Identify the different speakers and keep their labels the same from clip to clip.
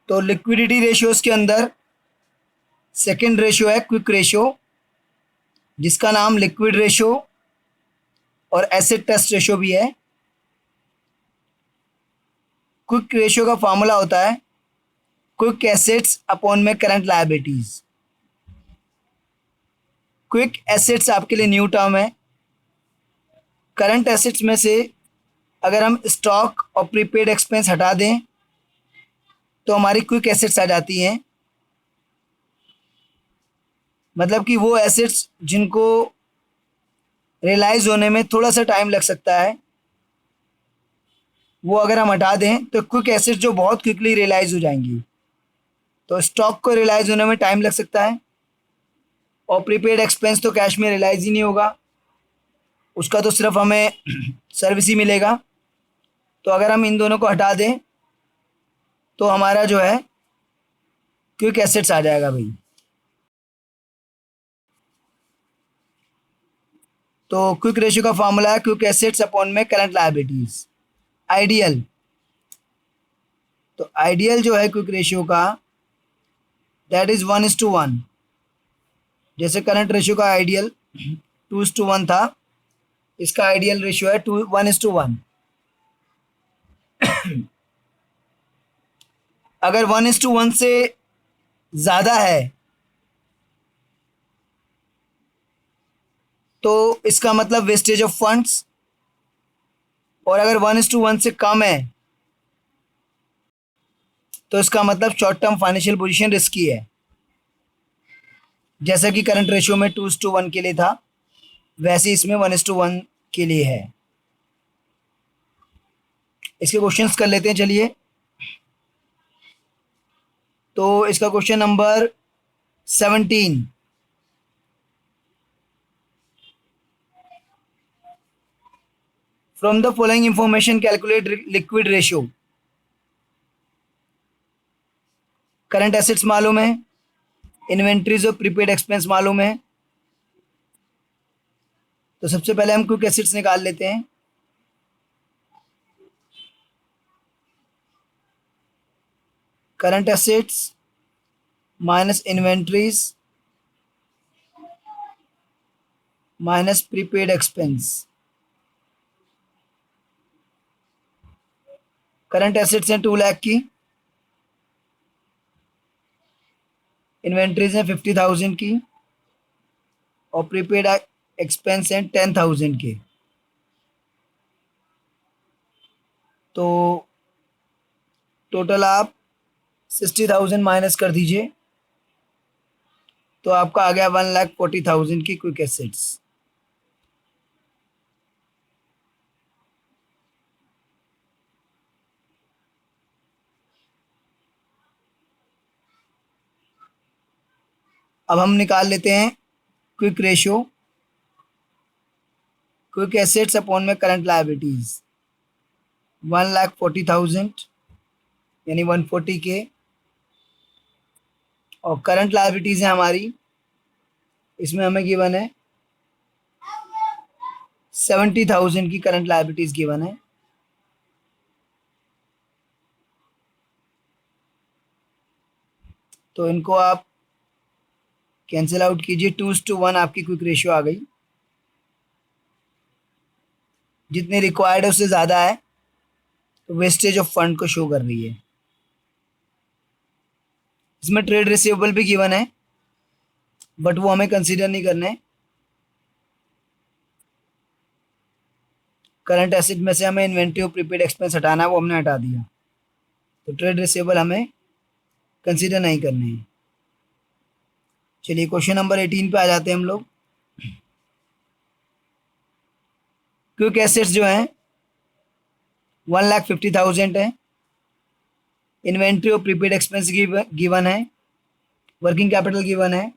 Speaker 1: तो liquidity ratios के अंदर सेकंड रेशियो है क्विक रेशियो, जिसका नाम लिक्विड रेशियो और एसिड टेस्ट रेशियो भी है। क्विक रेशियो का फॉर्मूला होता है क्विक एसेट्स अपॉन में करंट लायबिलिटीज। क्विक एसेट्स आपके लिए न्यू टर्म है। करंट एसेट्स में से अगर हम स्टॉक और प्रीपेड एक्सपेंस हटा दें तो हमारी क्विक एसेट्स आ जाती हैं। मतलब कि वो एसेट्स जिनको रियलाइज होने में थोड़ा सा टाइम लग सकता है, वो अगर हम हटा दें तो क्विक एसेट्स जो बहुत क्विकली रियलाइज हो जाएंगी। तो स्टॉक को रियलाइज होने में टाइम लग सकता है और प्रीपेड एक्सपेंस तो कैश में रियलाइज ही नहीं होगा, उसका तो सिर्फ हमें सर्विस ही मिलेगा। तो अगर हम इन दोनों को हटा दें तो हमारा जो है क्विक एसेट्स आ जाएगा भाई। तो क्विक रेशियो का फॉर्मूला है क्विक एसेट्स अपॉन में करंट लायबिलिटीज। आइडियल, तो आइडियल जो है क्विक रेशियो का दैट इज 1:1। जैसे करंट रेशियो का आइडियल 2:1 था, इसका आइडियल रेशियो है 1:1। अगर 1:1 से ज़्यादा है तो इसका मतलब वेस्टेज ऑफ फंड्स, और अगर 1:1 से कम है तो इसका मतलब short term financial position risky है। जैसा कि करंट रेशियो में 2:1 के लिए था, वैसे इसमें 1:1 के लिए है। इसके क्वेश्चंस कर लेते हैं चलिए। तो इसका question number 17, from the following information calculate liquid ratio. Current assets मालूम है, इन्वेंट्रीज और प्रीपेड एक्सपेंस मालूम है। तो सबसे पहले हम क्विक एसेट्स निकाल लेते हैं। Current assets minus inventories minus prepaid expense. Current assets हैं 2 लाख की, इन्वेंट्रीज हैं 50,000 की और प्रीपेड एक्सपेंस हैं 10,000 के। तो टोटल आप 60,000 माइनस कर दीजिए तो आपका आ गया 1,40,000 की क्विक एसेट्स। अब हम निकाल लेते हैं quick ratio. Quick assets upon में करंट लायबिलिटीज 1,40,000 यानी 140 के, और करंट लायबिलिटीज है हमारी, इसमें हमें गिवन है 70,000 की करंट लायबिलिटीज गिवन है। तो इनको आप कैंसिल आउट कीजिए, 2:1 आपकी क्विक रेशियो आ गई। जितनी रिक्वायर्ड है उससे ज़्यादा है तो वेस्टेज ऑफ फंड को शो कर रही है। इसमें ट्रेड रिसीवेबल भी गिवन है बट वो हमें कंसीडर नहीं करने। करंट एसेट में से हमें इन्वेंट्री और प्रीपेड एक्सपेंस हटाना है, वो हमने हटा दिया। तो ट्रेड रिसीवेबल हमें कंसीडर नहीं करने हैं। चलिए क्वेश्चन नंबर 18 पे आ जाते हैं हम लोग। क्विक एसेट्स जो हैं 1,50,000 है, इन्वेंट्री और प्रीपेड एक्सपेंस गिवन है, वर्किंग कैपिटल गिवन है,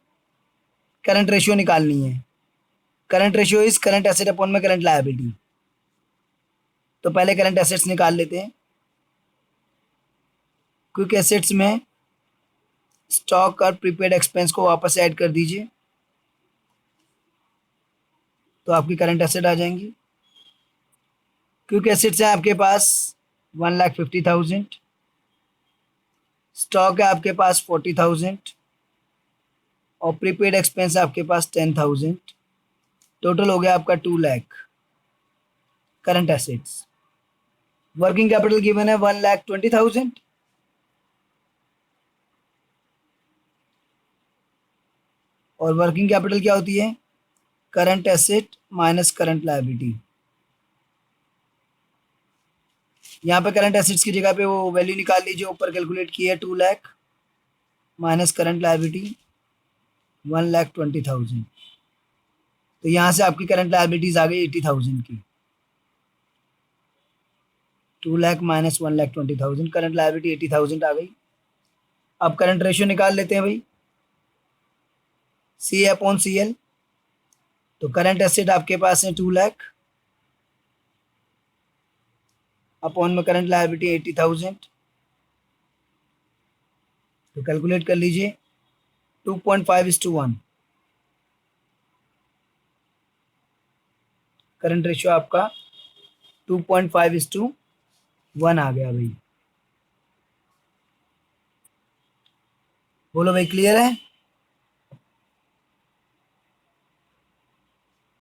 Speaker 1: करंट रेशियो निकालनी है। Current ratio is current asset upon में करंट लायबिलिटी। तो पहले करंट एसेट्स निकाल लेते हैं। क्विक एसेट्स में स्टॉक और प्रीपेड एक्सपेंस को वापस ऐड कर दीजिए तो आपकी करंट एसेट आ जाएंगी। क्विक एसेट्स हैं आपके पास 1,50,000, स्टॉक है आपके पास 40,000 और प्रीपेड एक्सपेंस है आपके पास 10,000। टोटल हो गया आपका 2 lakh current assets. Working capital given है 1,20,000 और वर्किंग कैपिटल क्या होती है? Current asset minus current liability. यहाँ पे करंट एसेट्स की जगह पे वो वैल्यू निकाल लीजिए, ऊपर कैलकुलेट की है 2 लाख माइनस करंट लायबिलिटी 1,20,000। तो यहाँ से आपकी करंट लायबिलिटीज आ गई 80,000 की। 2 लाख माइनस 1,20,000, करंट लायबिलिटी 80,000 आ गई। अब करंट रेशियो निकाल लेते हैं भाई, सी अपॉन सी एल। तो करंट एसेट आपके पास है 2 लाख अपॉन में करंट लायबिलिटी 80,000। तो कैलकुलेट कर लीजिए 2.5:1। करंट रेशियो आपका 2.5:1 आ गया भाई। बोलो भाई, क्लियर है?